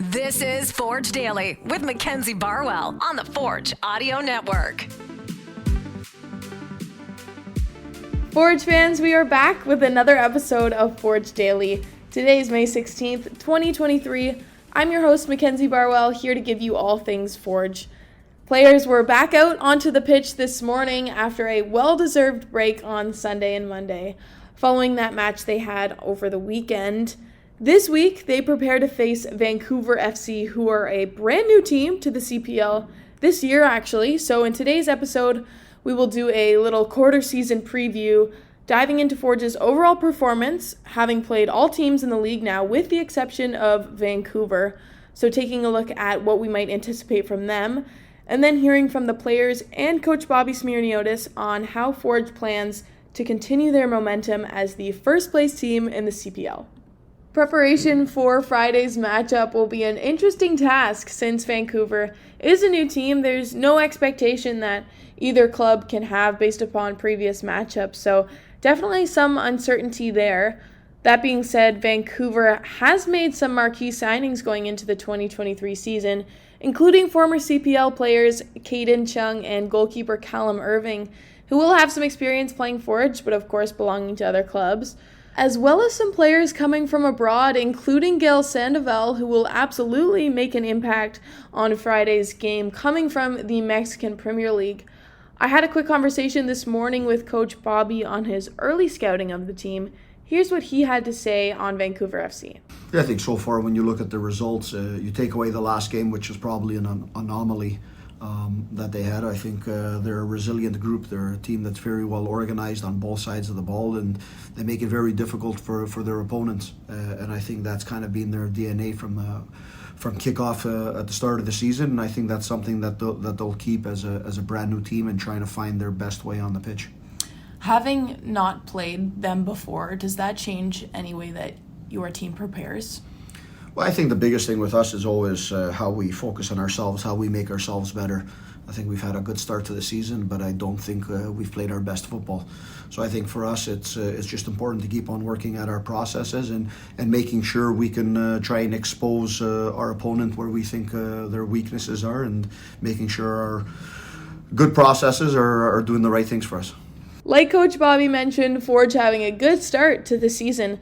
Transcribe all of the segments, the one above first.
This is Forge Daily with Mackenzie Barwell on the Forge Audio Network. Forge fans, we are back with another episode of Forge Daily. Today is May 16th, 2023. I'm your host, Mackenzie Barwell, here to give you all things Forge. Players were back out onto the pitch this morning after a well-deserved break on Sunday and Monday, following that match they had over the weekend. This week, they prepare to face Vancouver FC, who are a brand new team to the CPL this year, actually. So in today's episode, we will do a little quarter season preview, diving into Forge's overall performance, having played all teams in the league now, with the exception of Vancouver. So taking a look at what we might anticipate from them, and then hearing from the players and Coach Bobby Smyrniotis on how Forge plans to continue their momentum as the first place team in the CPL. Preparation for Friday's matchup will be an interesting task since Vancouver is a new team. There's no expectation that either club can have based upon previous matchups, so definitely some uncertainty there. That being said, Vancouver has made some marquee signings going into the 2023 season, including former CPL players Caden Chung and goalkeeper Callum Irving, who will have some experience playing Forge, but of course belonging to other clubs, as well as some players coming from abroad, including Gail Sandoval, who will absolutely make an impact on Friday's game, coming from the Mexican Premier League. I had a quick conversation this morning with Coach Bobby on his early scouting of the team. Here's what he had to say on Vancouver FC. Yeah, I think so far when you look at the results, you take away the last game, which was probably an anomaly that they had. I think they're a resilient group. They're a team that's very well organized on both sides of the ball, and they make it very difficult for their opponents. And I think that's kind of been their DNA from kickoff at the start of the season. And I think that's something that they'll keep as a brand new team and trying to find their best way on the pitch. Having not played them before, does that change any way that your team prepares? Well, I think the biggest thing with us is always how we focus on ourselves, how we make ourselves better. I think we've had a good start to the season, but I don't think we've played our best football. So I think for us, it's just important to keep on working at our processes and making sure we can try and expose our opponent where we think their weaknesses are, and making sure our good processes are doing the right things for us. Like Coach Bobby mentioned, Forge having a good start to the season.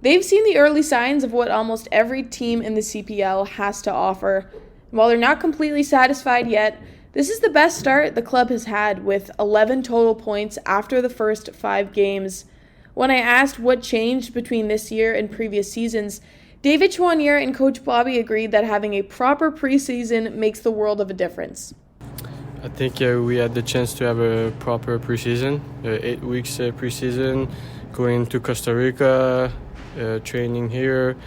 They've seen the early signs of what almost every team in the CPL has to offer. While they're not completely satisfied yet, this is the best start the club has had, with 11 total points after the first 5 games. When I asked what changed between this year and previous seasons, David Choiniere and Coach Bobby agreed that having a proper preseason makes the world of a difference. I think we had the chance to have a proper preseason, 8 weeks preseason, going to Costa Rica, training here,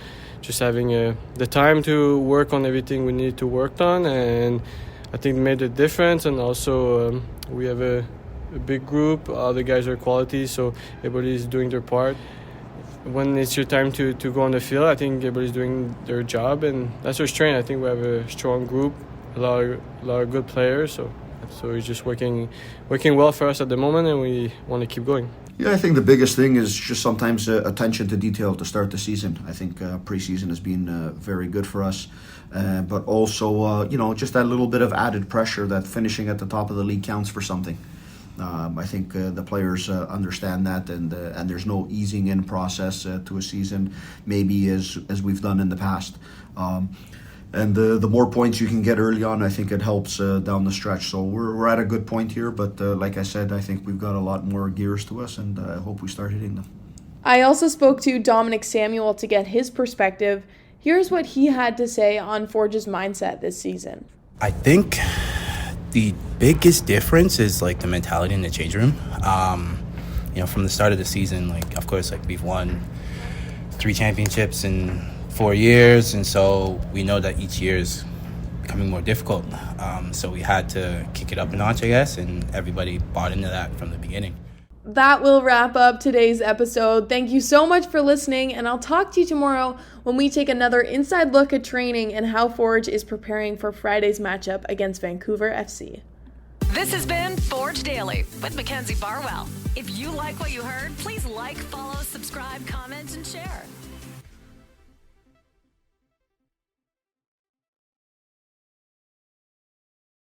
just having the time to work on everything we need to work on, and I think it made a difference. And also we have a big group, all the guys are quality, so everybody's doing their part. When it's your time to go on the field, I think everybody's doing their job, and that's our strength. I think we have a strong group, a lot of good players, so it's just working well for us at the moment, and we want to keep going. Yeah, I think the biggest thing is just sometimes attention to detail to start the season. I think preseason has been very good for us, but also just that little bit of added pressure that finishing at the top of the league counts for something. I think the players understand that, and there's no easing in process to a season, maybe as we've done in the past. And the more points you can get early on, I think it helps down the stretch. So we're at a good point here, but like I said, I think we've got a lot more gears to us, and I hope we start hitting them. I also spoke to Dominic Samuel to get his perspective. Here's what he had to say on Forge's mindset this season. I think the biggest difference is the mentality in the change room. From the start of the season, of course, we've won 3 championships in 4 years, and so we know that each year is becoming more difficult. So we had to kick it up a notch, I guess, and everybody bought into that from the beginning. That will wrap up today's episode. Thank you so much for listening, and I'll talk to you tomorrow when we take another inside look at training and how Forge is preparing for Friday's matchup against Vancouver FC. This has been Forge Daily with Mackenzie Barwell. If you like what you heard, please like, follow, subscribe, comment, and share.